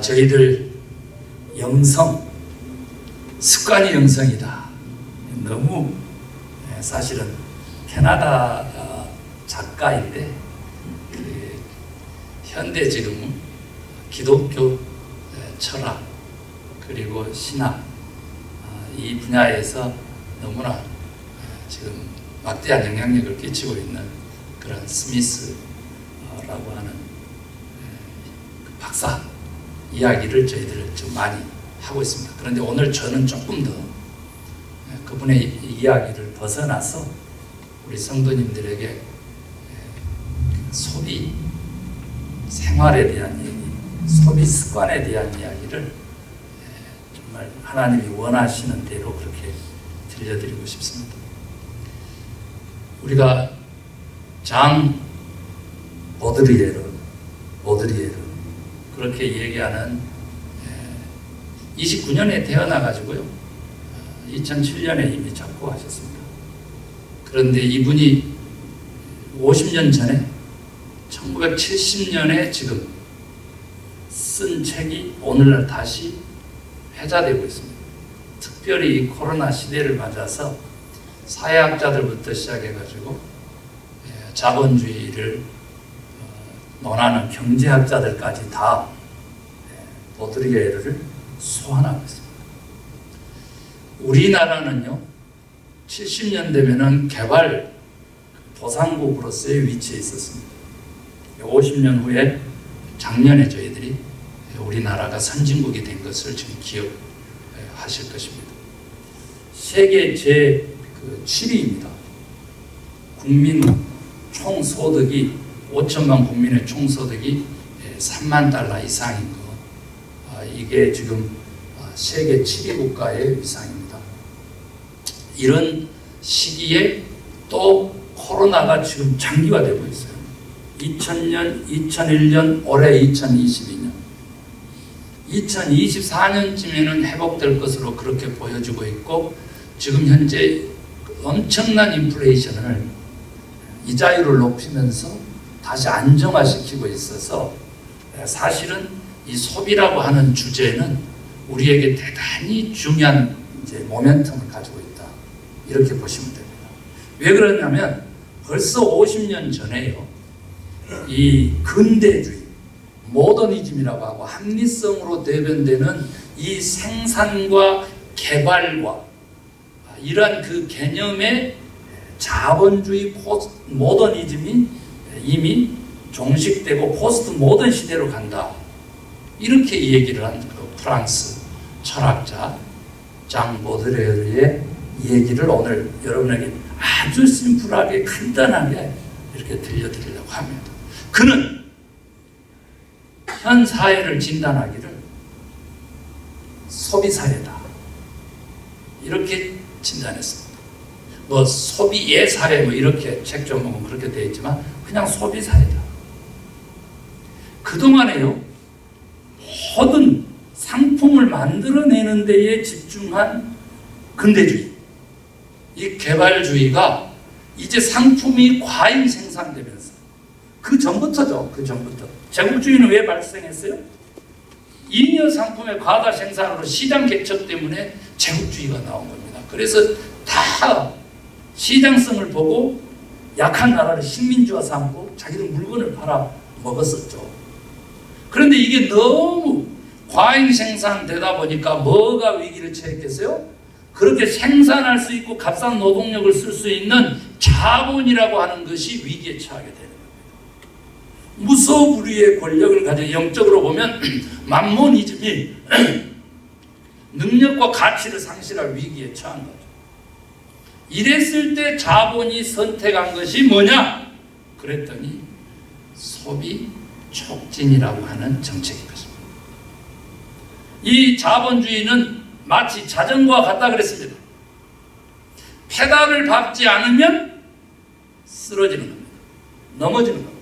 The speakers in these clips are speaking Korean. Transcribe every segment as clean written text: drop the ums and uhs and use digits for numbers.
저희들 영성, 습관이 영성이다. 너무 사실은 캐나다 작가인데 현대 지금 기독교 철학 그리고 신학 이 분야에서 너무나 지금 막대한 영향력을 끼치고 있는 그런 스미스라고 하는 박사 이야기를 저희들 좀 많이 하고 있습니다. 그런데 오늘 저는 조금 더 그분의 이야기를 벗어나서 우리 성도님들에게 소비 생활에 대한 얘기, 소비 습관에 대한 이야기를 정말 하나님이 원하시는 대로 그렇게 들려드리고 싶습니다. 우리가 장 보드리에르 그렇게 얘기하는 29년에 태어나가지고요 2007년에 이미 작고하셨습니다. 그런데 이분이 50년 전에 1970년에 지금 쓴 책이 오늘날 다시 회자되고 있습니다. 특별히 이 코로나 시대를 맞아서 사회학자들부터 시작해가지고 자본주의를 논하는 경제학자들까지 다 보드리에르를 소환하고 있습니다. 우리나라는요 70년 되면은 개발 도상국으로서의 위치에 있었습니다. 50년 후에 작년에 저희들이 우리나라가 선진국이 된 것을 지금 기억하실 것입니다. 세계 제7위입니다. 국민 총소득이 5천만 국민의 총소득이 3만 달러 이상인 거 이게 지금 세계 7위 국가의 위상입니다. 이런 시기에 또 코로나가 지금 장기화되고 있어요. 2000년, 2001년, 올해 2022년 2024년쯤에는 회복될 것으로 그렇게 보여지고 있고 지금 현재 엄청난 인플레이션을 이자율을 높이면서 다시 안정화시키고 있어서 사실은 이 소비라고 하는 주제는 우리에게 대단히 중요한 모멘텀을 가지고 있다. 이렇게 보시면 됩니다. 왜 그러냐면 벌써 50년 전에요. 이 근대주의, 모더니즘이라고 하고 합리성으로 대변되는 이 생산과 개발과 이러한 그 개념의 자본주의 모더니즘이 이미 종식되고 포스트 모던 시대로 간다. 이렇게 얘기를 한 프랑스 철학자 장 보드레르의 얘기를 오늘 여러분에게 아주 심플하게 간단하게 이렇게 들려드리려고 합니다. 그는 현 사회를 진단하기를 소비사회다. 이렇게 진단했습니다. 뭐 소비의 사회 뭐 이렇게 책 제목은 그렇게 되어 있지만 그냥 소비사회다. 그동안에요 모든 상품을 만들어내는 데에 집중한 근대주의, 이 개발주의가 이제 상품이 과잉 생산되면서 그 전부터죠. 그 전부터 제국주의는 왜 발생했어요? 잉여 상품의 과다 생산으로 시장 개척 때문에 제국주의가 나온 겁니다. 그래서 다 시장성을 보고 약한 나라를 식민지화 삼고 자기들 물건을 팔아 먹었었죠. 그런데 이게 너무 과잉 생산되다 보니까 뭐가 위기를 처했겠어요? 그렇게 생산할 수 있고 값싼 노동력을 쓸 수 있는 자본이라고 하는 것이 위기에 처하게 되는 겁니다. 무소불위의 권력을 가진 영적으로 보면 만모니즘이 능력과 가치를 상실할 위기에 처한 거죠. 이랬을 때 자본이 선택한 것이 뭐냐? 그랬더니 소비 촉진이라고 하는 정책인 것입니다. 이 자본주의는 마치 자전거와 같다 그랬습니다. 페달을 밟지 않으면 쓰러지는 겁니다. 넘어지는 겁니다.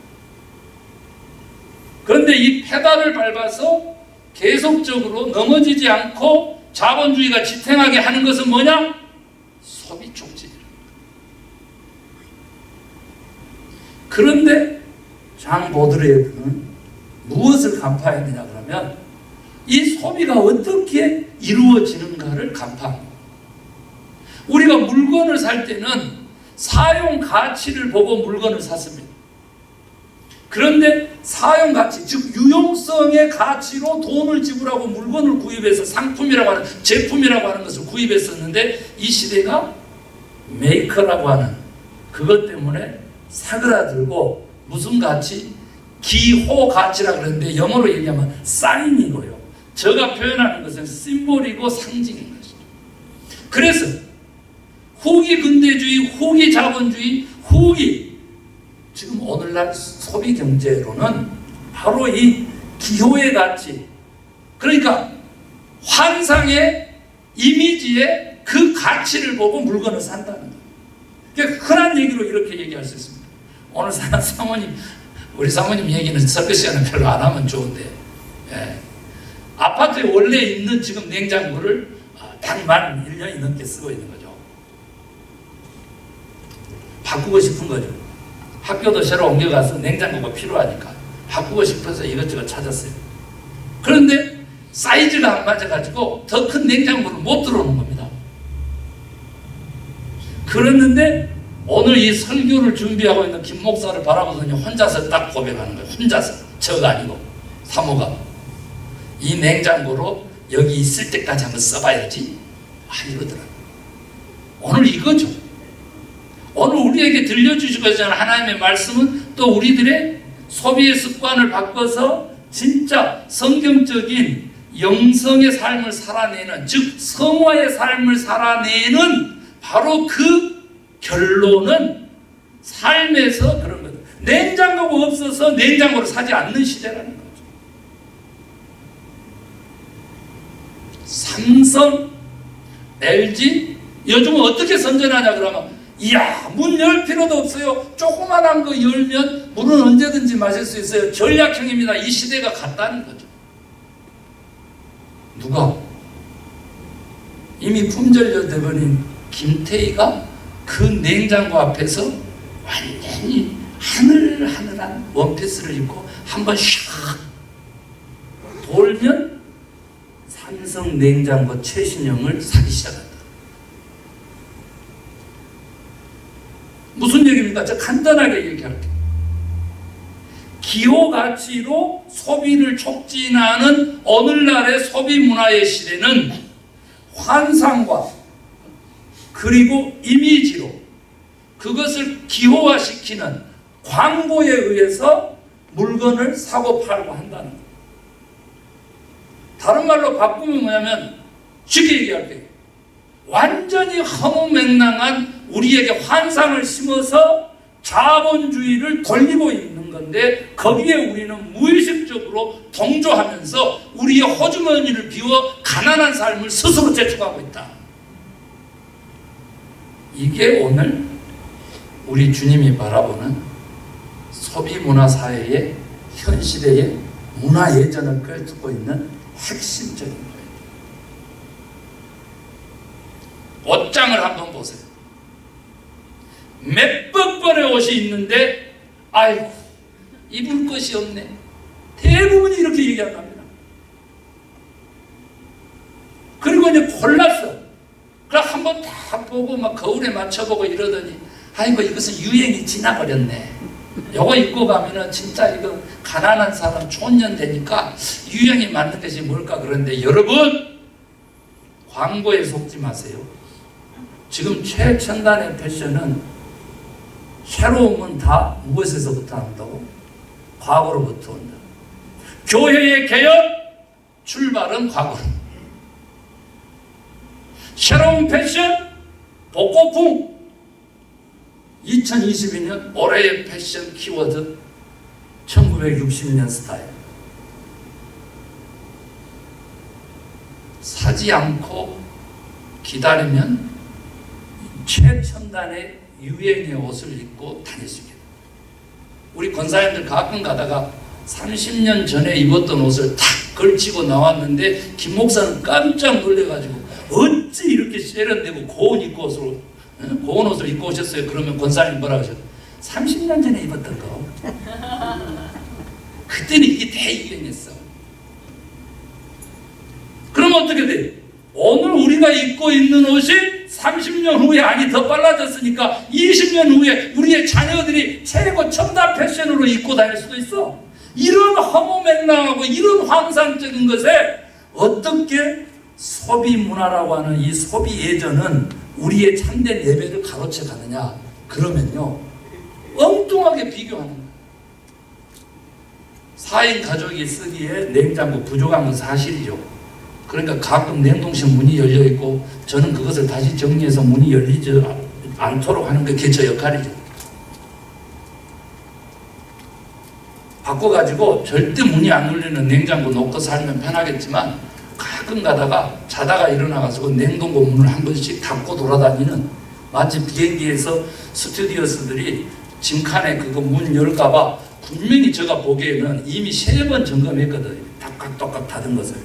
그런데 이 페달을 밟아서 계속적으로 넘어지지 않고 자본주의가 지탱하게 하는 것은 뭐냐? 소비 촉진이랍니다. 그런데 장 보드레르는 무엇을 간파했느냐 그러면 이 소비가 어떻게 이루어지는가를 간파합니다. 우리가 물건을 살 때는 사용 가치를 보고 물건을 샀습니다. 그런데 사용 가치, 즉 유용성의 가치로 돈을 지불하고 물건을 구입해서 상품이라고 하는, 제품이라고 하는 것을 구입했었는데, 이 시대가 메이커라고 하는 그것 때문에 사그라들고, 무슨 가치? 기호 가치라고 그러는데 영어로 얘기하면 사인이고요. 제가 표현하는 것은 심볼이고 상징인 것이죠. 그래서 후기 근대주의, 후기 자본주의, 후기, 지금 오늘날 소비 경제로는 바로 이 기호의 가치, 그러니까 환상의 이미지의 그 가치를 보고 물건을 산다는 거예요. 그러니까 흔한 얘기로 이렇게 얘기할 수 있습니다. 오늘 사모님, 우리 사모님 얘기는 설교 시간은 별로 안 하면 좋은데, 예. 아파트에 원래 있는 지금 냉장고를 단 1년이 넘게 쓰고 있는 거죠. 바꾸고 싶은 거죠. 학교도 새로 옮겨가서 냉장고가 필요하니까 바꾸고 싶어서 이것저것 찾았어요. 그런데 사이즈가 안 맞아가지고 더 큰 냉장고를 못 들어오는 겁니다. 그랬는데 오늘 이 설교를 준비하고 있는 김 목사를 바라보더니 혼자서 딱 고백하는 거예요. 혼자서. 저가 아니고 사모가. 이 냉장고로 여기 있을 때까지 한번 써봐야지. 이러더라고요. 오늘 이거죠. 오늘 우리에게 들려주시고자 하는 하나님의 말씀은 또 우리들의 소비의 습관을 바꿔서 진짜 성경적인 영성의 삶을 살아내는, 즉 성화의 삶을 살아내는 바로 그 결론은 삶에서 그런 거죠. 냉장고가 없어서 냉장고를 사지 않는 시대라는 거죠. 삼성, LG, 요즘은 어떻게 선전하냐 그러면, 이야, 문 열 필요도 없어요. 조그만한 거 열면 물은 언제든지 마실 수 있어요. 전략형입니다. 이 시대가 갔다는 거죠. 누가? 이미 품절료 돼버린 김태희가 그 냉장고 앞에서 완전히 하늘하늘한 원피스를 입고 한번 샥 돌면 삼성 냉장고 최신형을 사기 시작한다. 무슨 얘기입니까? 저 간단하게 얘기할게요. 기호 가치로 소비를 촉진하는 오늘날의 소비 문화의 시대는 환상과 그리고 이미지로 그것을 기호화시키는 광고에 의해서 물건을 사고 팔고 한다는 거예요. 다른 말로 바꾸면 뭐냐면, 쉽게 얘기할게요. 완전히 허무맹랑한 우리에게 환상을 심어서 자본주의를 돌리고 있는 건데, 거기에 우리는 무의식적으로 동조하면서 우리의 호주머니를 비워 가난한 삶을 스스로 재촉하고 있다. 이게 오늘 우리 주님이 바라보는 소비문화 사회의 현 시대의 문화 예전을 꿰뚫고 있는 핵심적인 거예요. 옷장을 한번 보세요. 몇백 벌의 옷이 있는데 아이고 입을 것이 없네. 대부분이 이렇게 얘기합니다. 그리고 이제 골랐어. 그럼 한번 다 보고 막 거울에 맞춰보고 이러더니 아이고 이것은 유행이 지나버렸네. 요거 입고 가면은 진짜 이거 가난한 사람 촌년 되니까 유행이 맞는 것이 뭘까. 그런데 여러분, 광고에 속지 마세요. 지금 최첨단의 패션은 새로움은 다 무엇에서부터 한다고? 과거로부터 온다. 교회의 개혁 출발은 과거로. 새로운 패션 복고풍. 2022년 올해의 패션 키워드 1960년 스타일. 사지 않고 기다리면 최첨단의 유행의 옷을 입고 다닐 수 있게. 우리 권사님들 가끔 가다가 30년 전에 입었던 옷을 탁 걸치고 나왔는데 김 목사는 깜짝 놀래가지고 어찌 이렇게 세련되고 고운 옷을 입고 오셨어요? 그러면 권사님 뭐라고 하셨어요? 30년 전에 입었던 거. 그때는 이게 대유행했어. 그러면 어떻게 돼? 오늘 우리가 입고 있는 옷이 30년 후에, 아니 더 빨라졌으니까 20년 후에 우리의 자녀들이 최고 첨단 패션으로 입고 다닐 수도 있어. 이런 허무맹랑하고 이런 환상적인 것에 어떻게 소비 문화라고 하는 이 소비 예전은 우리의 참된 예배를 가로채 가느냐? 그러면요, 엉뚱하게 비교하는 거예요. 4인 가족이 쓰기에 냉장고 부족한 건 사실이죠. 그러니까 가끔 냉동실 문이 열려 있고 저는 그것을 다시 정리해서 문이 열리지 않도록 하는 게 제 역할이죠. 바꿔가지고 절대 문이 안 열리는 냉장고 놓고 살면 편하겠지만 가끔 가다가 자다가 일어나가지고 냉동고 문을 한 번씩 닫고 돌아다니는, 마치 비행기에서 스튜디오스들이 짐칸에 그거 문 열까봐 분명히 제가 보기에는 이미 3번 점검했거든요. 닥닥닥닥 닫은 것을.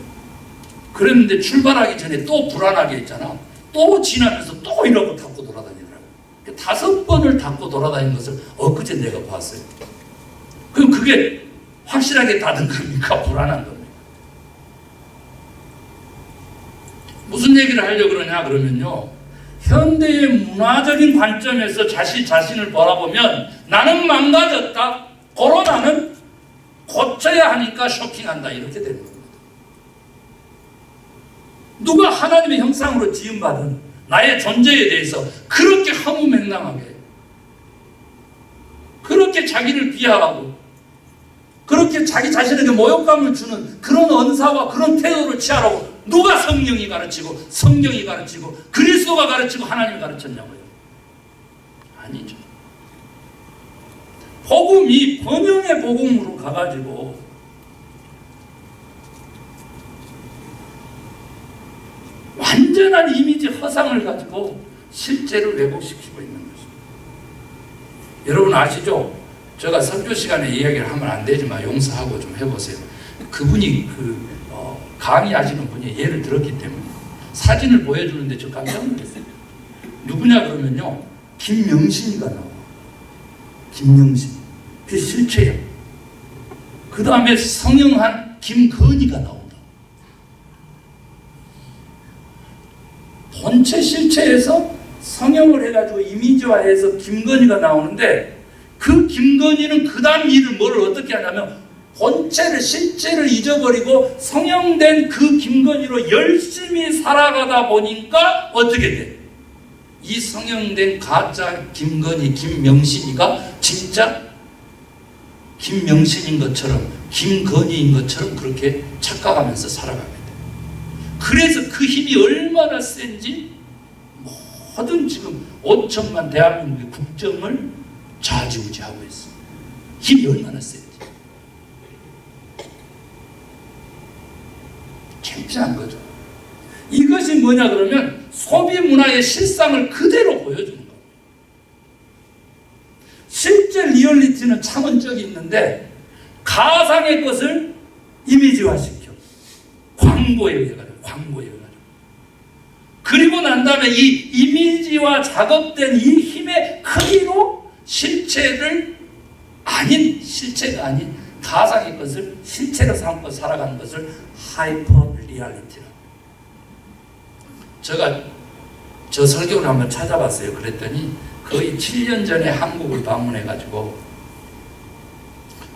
그랬는데 출발하기 전에 또 불안하게 있잖아. 또 지나면서 또 이러고 닫고 돌아다니더라고. 5번을 닫고 돌아다니는 것을 엊그제 내가 봤어요. 그럼 그게 확실하게 닫은 겁니까? 불안한 겁니까? 무슨 얘기를 하려고 그러냐 그러면요, 현대의 문화적인 관점에서 자신을 바라보면 나는 망가졌다, 코로나는 고쳐야 하니까 쇼핑한다, 이렇게 되는 겁니다. 누가 하나님의 형상으로 지음받은 나의 존재에 대해서 그렇게 허무맹랑하게, 그렇게 자기를 비하하고, 그렇게 자기 자신에게 모욕감을 주는 그런 언사와 그런 태도를 취하라고 누가 성령이 가르치고 성경이 가르치고 그리스도가 가르치고 하나님이 가르쳤냐고요? 아니죠. 복음이 번영의 복음으로 가가지고 완전한 이미지 허상을 가지고 실제를 왜곡시키고 있는 것입니다. 여러분 아시죠? 제가 설교 시간에 이야기를 하면 안 되지만 용서하고 좀 해보세요. 그분이 강의하시는 분이 예를 들었기 때문에 사진을 보여주는데 저 깜짝 놀랐어요. 누구냐 그러면요, 김명신이가 나와. 김명신. 그 실체예요. 그 다음에 성형한 김건희가 나온다. 본체 실체에서 성형을 해가지고 이미지화해서 김건희가 나오는데, 그 김건희는 그 다음 일을 뭘 어떻게 하냐면 본체를, 실체를 잊어버리고 성형된 그 김건희로 열심히 살아가다 보니까 어떻게 돼? 이 성형된 가짜 김건희, 김명신이가 진짜 김명신인 것처럼, 김건희인 것처럼 그렇게 착각하면서 살아가게 돼. 그래서 그 힘이 얼마나 센지 모든 지금 5천만 대한민국의 국정을 좌지우지하고 있어. 힘이 얼마나 센지. 창피한 거죠. 이것이 뭐냐 그러면 소비 문화의 실상을 그대로 보여주는 겁니다. 실제 리얼리티는 차원적이 있는데 가상의 것을 이미지화시켜. 광고에 의해 가지고, 광고에 의해 가지고. 그리고 난 다음에 이 이미지화 작업된 이 힘의 크기로 실체가 아닌 가상의 것을 실체로 삼고 살아가는 것을 하이퍼 리얼리티라. 제가 저 설교를 한번 찾아봤어요. 그랬더니 거의 7년 전에 한국을 방문해가지고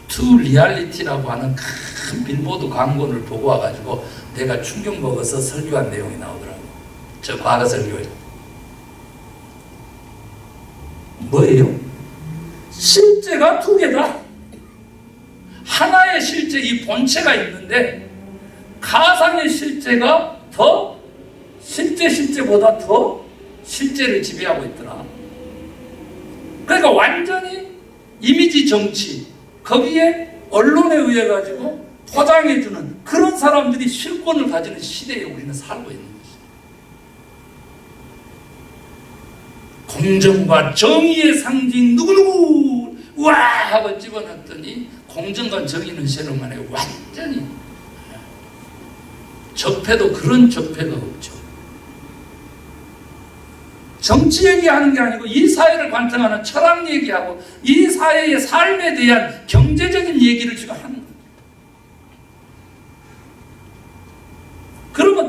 투 리얼리티라고 하는 큰 빌보드 광고를 보고 와가지고 내가 충격 먹어서 설교한 내용이 나오더라고요. 저 과거 설교에. 뭐예요? 실제가 두 개다. 하나의 실제, 이 본체가 있는데 가상의 실제가 더 실제보다 더 실제를 지배하고 있더라. 그러니까 완전히 이미지 정치, 거기에 언론에 의해 가지고 포장해주는 그런 사람들이 실권을 가지는 시대에 우리는 살고 있는 것이죠. 공정과 정의의 상징 누구누구 우와 하고 집어넣었더니 공정과 정의는 세력만에 완전히 적폐도 그런 적폐가 없죠. 정치 얘기하는 게 아니고 이 사회를 관통하는 철학 얘기하고 이 사회의 삶에 대한 경제적인 얘기를 지금 하는 거예요. 그러면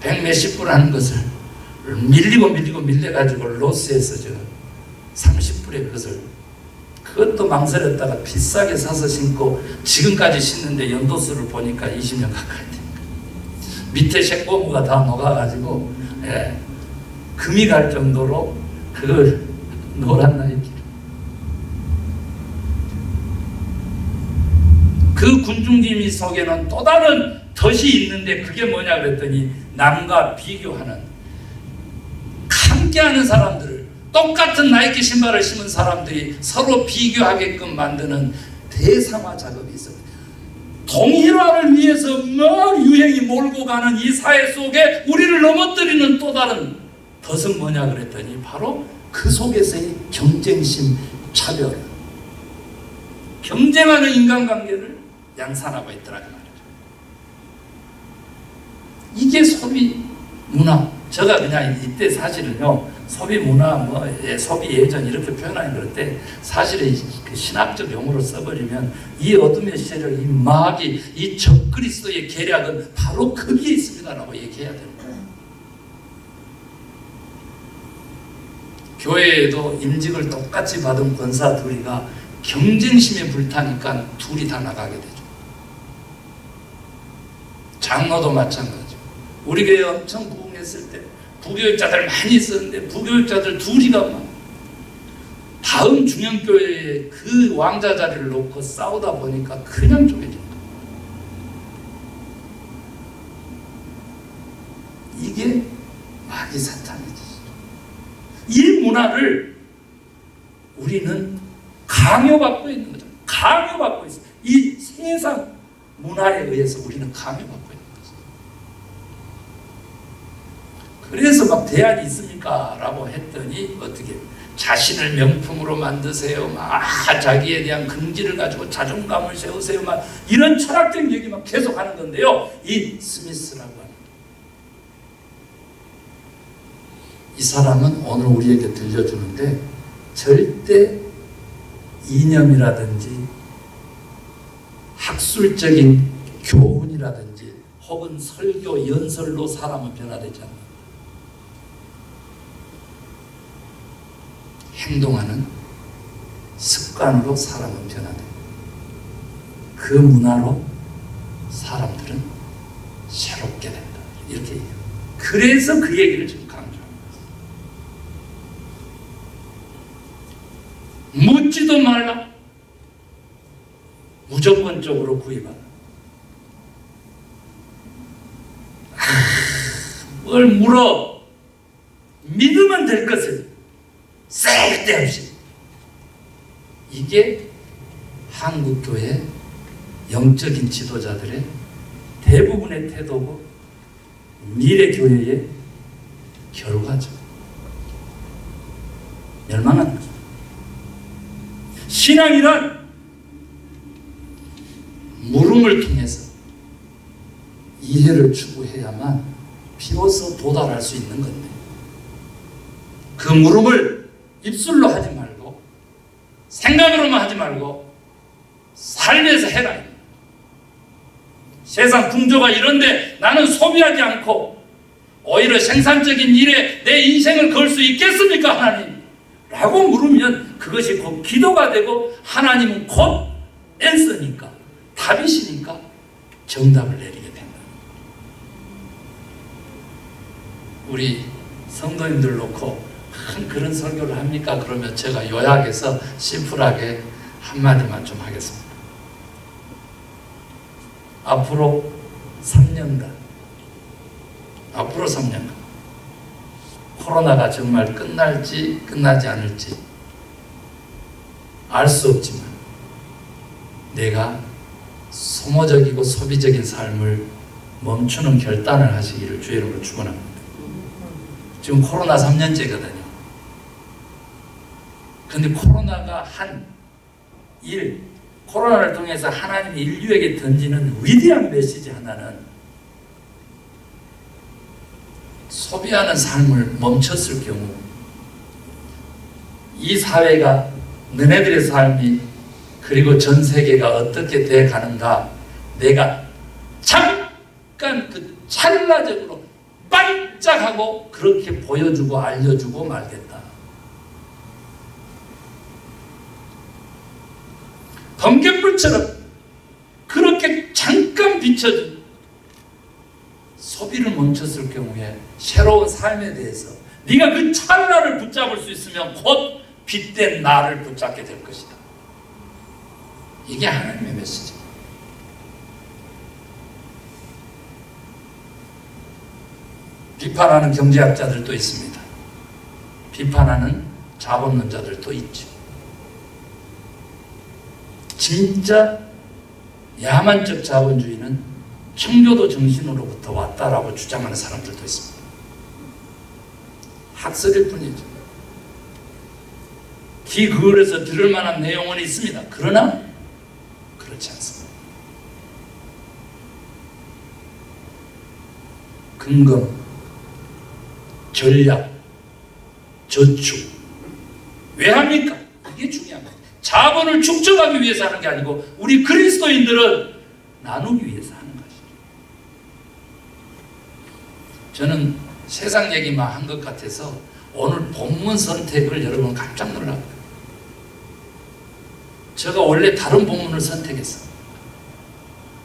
백 몇십 불 하는 것을 밀리고 밀려가지고 로스에서 저 30불에 그것을 그것도 망설였다가 비싸게 사서 신고 지금까지 신는데 연도수를 보니까 20년 가까이 됩니다. 밑에 색고무가 다 녹아가지고 금이 갈 정도로 그걸 노란 나이키. 그 군중지미 속에는 또 다른 덫이 있는데 그게 뭐냐 그랬더니 남과 비교하는, 함께하는 사람들을, 똑같은 나이키 신발을 신은 사람들이 서로 비교하게끔 만드는 대상화 작업이 있습니다. 동일화를 위해서 막 유행이 몰고 가는 이 사회 속에 우리를 넘어뜨리는 또 다른 덫은 뭐냐 그랬더니 바로 그 속에서의 경쟁심, 차별, 경쟁하는 인간관계를 양산하고 있더라 그 말이죠. 이게 소비 문화. 제가 그냥 이때 사실은요, 소비 문화, 소비 예전 이렇게 표현하는 그런데 사실은 그 신학적 용어로 써버리면 이 어둠의 세력, 이 마귀, 이 적그리스도의 계략은 바로 거기에 있습니다라고 얘기해야 되는 거예요. 교회에도 임직을 똑같이 받은 권사 둘이가 경쟁심에 불타니까 둘이 다 나가게 되죠. 장로도 마찬가지고. 우리 교회 엄청 부흥했을 때 부교육자들 많이 있었는데 부교육자들 둘이가 막 다음 중형교회에 그 왕자 자리를 놓고 싸우다 보니까 그냥 쪼개진다. 이게 마귀 사탄의 짓이죠. 이 문화를 우리는 강요받고 있는 거죠. 강요받고 있어요. 이 세상 문화에 의해서 우리는 강요받고 있는 거죠. 그래서 막 대안이 있습니까? 라고 했더니 어떻게 자신을 명품으로 만드세요. 막 자기에 대한 긍지를 가지고 자존감을 세우세요. 막 이런 철학적 얘기 막 계속 하는 건데요. 이 스미스라고 하는 이 사람은 오늘 우리에게 들려주는데 절대 이념이라든지 학술적인 교훈이라든지 혹은 설교 연설로 사람은 변화되지 않는다. 행동하는 습관으로 사람은 변화돼. 그 문화로 사람들은 새롭게 된다. 이렇게 얘기해요. 그래서 그 얘기를 지금 강조합니다. 묻지도 말라. 무조건적으로 구입하라. 뭘 물어. 믿으면 될 것을 쓸데없이. 이게 한국교회 영적인 지도자들의 대부분의 태도고 미래교회의 결과죠. 멸망하는 거죠. 신앙이란 물음을 통해서 이해를 추구해야만 비로소 도달할 수 있는 건데 그 물음을 입술로 하지 말고 생각으로만 하지 말고 삶에서 해라. 세상 풍조가 이런데 나는 소비하지 않고 오히려 생산적인 일에 내 인생을 걸 수 있겠습니까 하나님? 라고 물으면 그것이 곧 기도가 되고 하나님은 곧 앤서니까 답이시니까 정답을 내리게 된다. 우리 성도님들 놓고 그런 설교를 합니까? 그러면 제가 요약해서 심플하게 한마디만 좀 하겠습니다. 앞으로 3년간 코로나가 정말 끝날지 끝나지 않을지 알 수 없지만 내가 소모적이고 소비적인 삶을 멈추는 결단을 하시기를 주의 이름으로 축원합니다. 지금 코로나 3년째거든요. 그런데 코로나가 코로나를 통해서 하나님이 인류에게 던지는 위대한 메시지 하나는 소비하는 삶을 멈췄을 경우 이 사회가 너네들의 삶이 그리고 전 세계가 어떻게 돼 가는가 내가 잠깐 그 찰나적으로 빡 시작하고 그렇게 보여주고 알려주고 말겠다. 번갯불처럼 그렇게 잠깐 비춰준 소비를 멈췄을 경우에 새로운 삶에 대해서 네가 그 찰나를 붙잡을 수 있으면 곧 빛된 나를 붙잡게 될 것이다. 이게 하나님의 메시지입니다. 비판하는 경제학자들도 있습니다. 비판하는 자본론자들도 있죠. 진짜 야만적 자본주의는 청교도 정신으로부터 왔다라고 주장하는 사람들도 있습니다. 학설일 뿐이죠. 기그을에서 들을 만한 내용은 있습니다. 그러나 그렇지 않습니다. 근검, 전략, 저축. 왜 합니까? 그게 중요한 거예요. 자본을 축적하기 위해서 하는 게 아니고 우리 그리스도인들은 나누기 위해서 하는 것이죠. 저는 세상 얘기만 한 것 같아서 오늘 본문 선택을 여러분 깜짝 놀랐어요. 제가 원래 다른 본문을 선택했어요.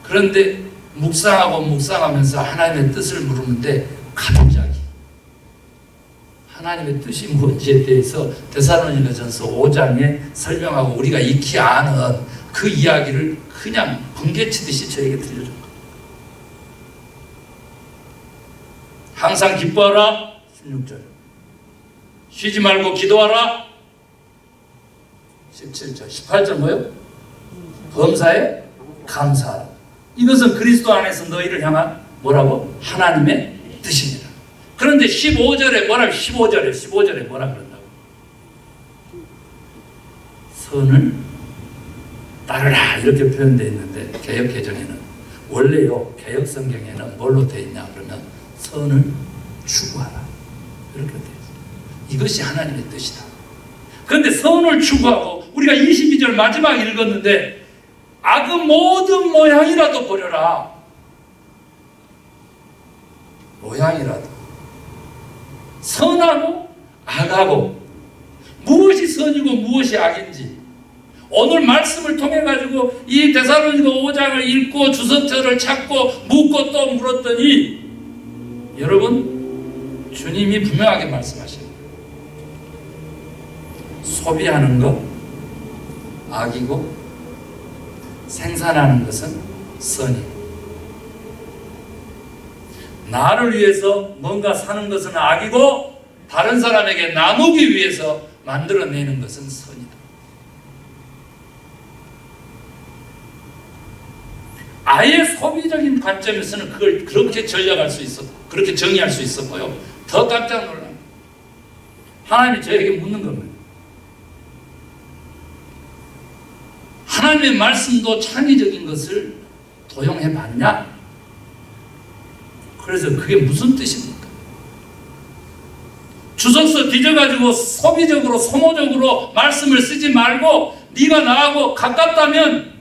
그런데 묵상하면서 하나님의 뜻을 물었는데 갑자기 하나님의 뜻이 뭔지에 대해서 데살로니가전서 5장에 설명하고 우리가 익히 아는 그 이야기를 그냥 번개치듯이 저에게 들려준 거예요. 항상 기뻐하라 16절, 쉬지 말고 기도하라 17절, 18절 뭐요? 범사에 감사하라. 이것은 그리스도 안에서 너희를 향한 뭐라고? 하나님의 뜻입니다. 그런데 15절에 뭐라 15절에 뭐라 그런다고? 선을 따르라 이렇게 표현되어 있는데 개역 개정에는 원래요 개역 성경에는 뭘로 되어 있냐 그러면 선을 추구하라 이렇게 되어 있어요. 이것이 하나님의 뜻이다. 그런데 선을 추구하고 우리가 22절 마지막 읽었는데 악의 모든 모양이라도 버려라. 모양이라도 선하고 악하고 무엇이 선이고 무엇이 악인지 오늘 말씀을 통해 가지고 이 데살로니가 5장을 읽고 주석처를 찾고 묻고 또 물었더니 여러분 주님이 분명하게 말씀하십니다. 소비하는 것 악이고 생산하는 것은 선이고 나를 위해서 뭔가 사는 것은 악이고 다른 사람에게 나누기 위해서 만들어내는 것은 선이다. 아예 소비적인 관점에서는 그걸 그렇게 전략할 수 있어, 그렇게 정의할 수 있어 보여. 더 깜짝 놀라. 하나님이 저에게 묻는 겁니다. 하나님의 말씀도 창의적인 것을 도용해 봤냐? 그래서 그게 무슨 뜻입니까? 주석서 뒤져가지고 소비적으로 소모적으로 말씀을 쓰지 말고 네가 나하고 가깝다면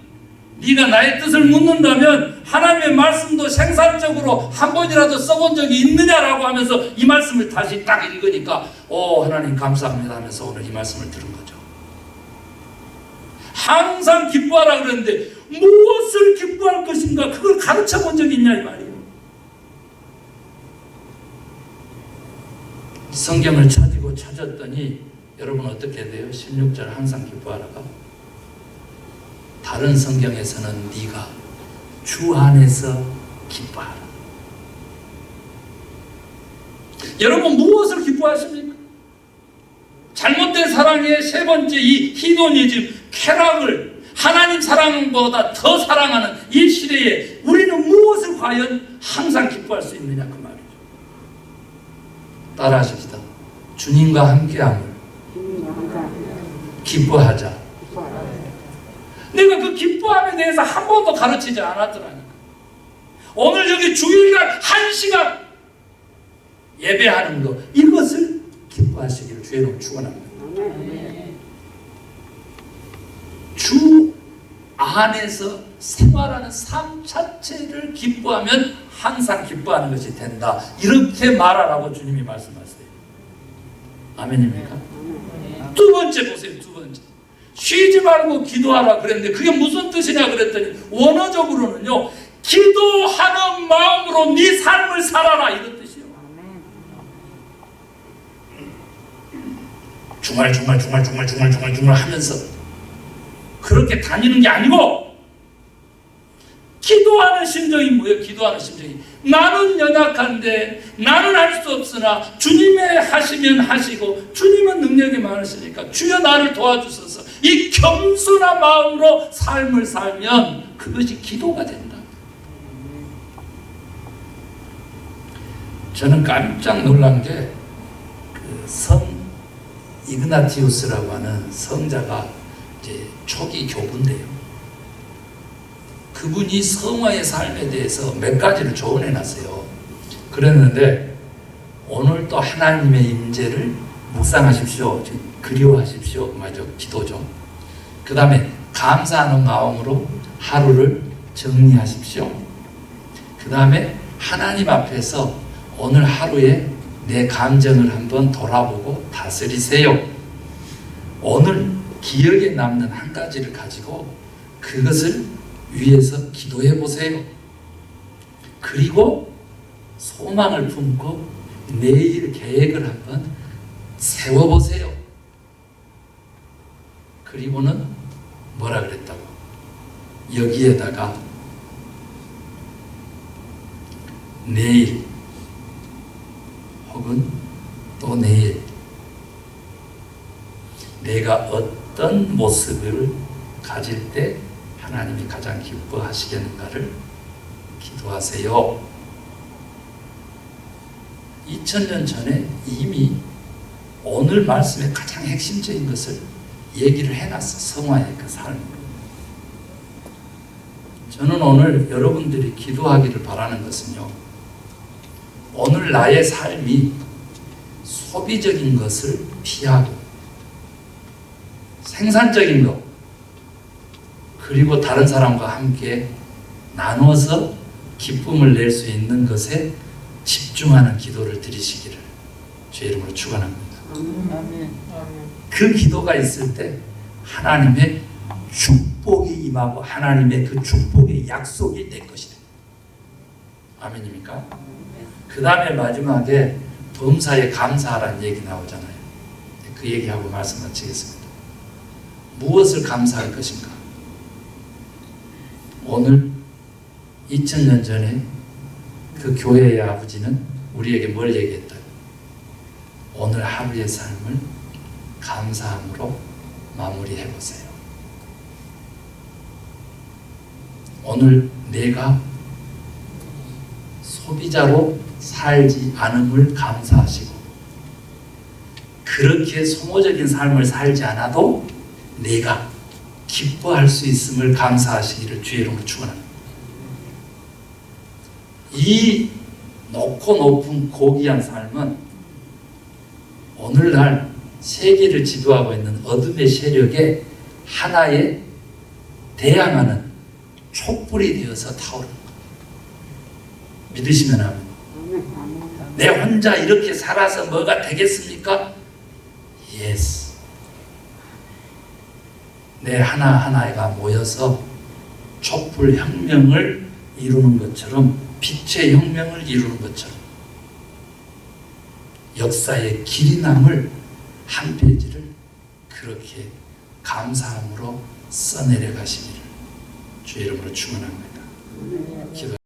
네가 나의 뜻을 묻는다면 하나님의 말씀도 생산적으로 한 번이라도 써본 적이 있느냐라고 하면서 이 말씀을 다시 딱 읽으니까 하나님 감사합니다 하면서 오늘 이 말씀을 들은 거죠. 항상 기뻐하라 그랬는데 무엇을 기뻐할 것인가 그걸 가르쳐 본 적이 있냐 이 말이에요. 성경을 찾았더니 여러분 어떻게 돼요? 16절 항상 기뻐하라가 다른 성경에서는 네가 주 안에서 기뻐하라. 여러분 무엇을 기뻐하십니까? 잘못된 사랑의 세 번째 이 히도니즘, 쾌락을 하나님 사랑보다 더 사랑하는 이 시대에 우리는 무엇을 과연 항상 기뻐할 수 있느냐 그 말이죠. 따라하십시다. 주님과 함께함을 기뻐하자. 내가 그 기뻐함에 대해서 한 번도 가르치지 않았더라니까. 오늘 여기 주일날 1시간 예배하는 것 이것을 기뻐하시기를 주의 이름으로 축원합니다. 주 안에서 생활하는 삶 자체를 기뻐하면 항상 기뻐하는 것이 된다. 이렇게 말하라고 주님이 말씀하세요. 아멘입니까? 두 번째 보세요. 두 번째. 쉬지 말고 기도하라 그랬는데 그게 무슨 뜻이냐 그랬더니 원어적으로는요. 기도하는 마음으로 네 삶을 살아라 이런 뜻이에요. 중얼 하면서 그렇게 다니는 게 아니고 기도하는 심정이 뭐예요? 기도하는 심정이 나는 연약한데 나는 할 수 없으나 주님의 하시면 하시고 주님은 능력이 많으시니까 주여 나를 도와주소서 이 겸손한 마음으로 삶을 살면 그것이 기도가 된다. 저는 깜짝 놀란 게 그 성 이그나티우스라고 하는 성자가 이제 초기 교부인데요. 그분이 성화의 삶에 대해서 몇 가지를 조언해 놨어요. 그랬는데 오늘 또 하나님의 임재를 묵상하십시오. 그리워하십시오. 맞아, 기도죠. 그 다음에 감사하는 마음으로 하루를 정리하십시오. 그 다음에 하나님 앞에서 오늘 하루에 내 감정을 한번 돌아보고 다스리세요. 오늘 기억에 남는 한 가지를 가지고 그것을 위해서 기도해 보세요. 그리고 소망을 품고 내일 계획을 한번 세워보세요. 그리고는 뭐라 그랬다고? 여기에다가 내일 혹은 또 내일 내가 어떤 모습을 가질 때 하나님이 가장 기뻐하시겠는가를 기도하세요. 2000년 전에 이미 오늘 말씀의 가장 핵심적인 것을 얘기를 해놨어. 성화의 그 삶으로. 저는 오늘 여러분들이 기도하기를 바라는 것은요. 오늘 나의 삶이 소비적인 것을 피하고 생산적인 것 그리고 다른 사람과 함께 나눠서 기쁨을 낼 수 있는 것에 집중하는 기도를 드리시기를 주의 이름으로 축원합니다. 그 기도가 있을 때 하나님의 축복이 임하고 하나님의 그 축복의 약속이 내 것이다. 아멘입니까? 그 다음에 마지막에 범사에 감사하라는 얘기 나오잖아요. 그 얘기하고 말씀 마치겠습니다. 무엇을 감사할 것인가? 오늘 2000년 전에 그 교회의 아버지는 우리에게 뭘 얘기했다? 오늘 하루의 삶을 감사함으로 마무리해 보세요. 오늘 내가 소비자로 살지 않음을 감사하시고 그렇게 소모적인 삶을 살지 않아도 내가 기뻐할 수 있음을 감사하시기를 주의 이름으로 축원합니다. 이 높고 높은 고귀한 삶은 오늘날 세계를 지도하고 있는 어둠의 세력에 하나의 대항하는 촛불이 되어서 타오릅니다. 믿으시면 합니다. 내 혼자 이렇게 살아서 뭐가 되겠습니까? 예스. 내 하나하나가 모여서 촛불 혁명을 이루는 것처럼 빛의 혁명을 이루는 것처럼 역사의 길이 남을 한 페이지를 그렇게 감사함으로 써내려 가시기를 주의 이름으로 축원합니다. 기도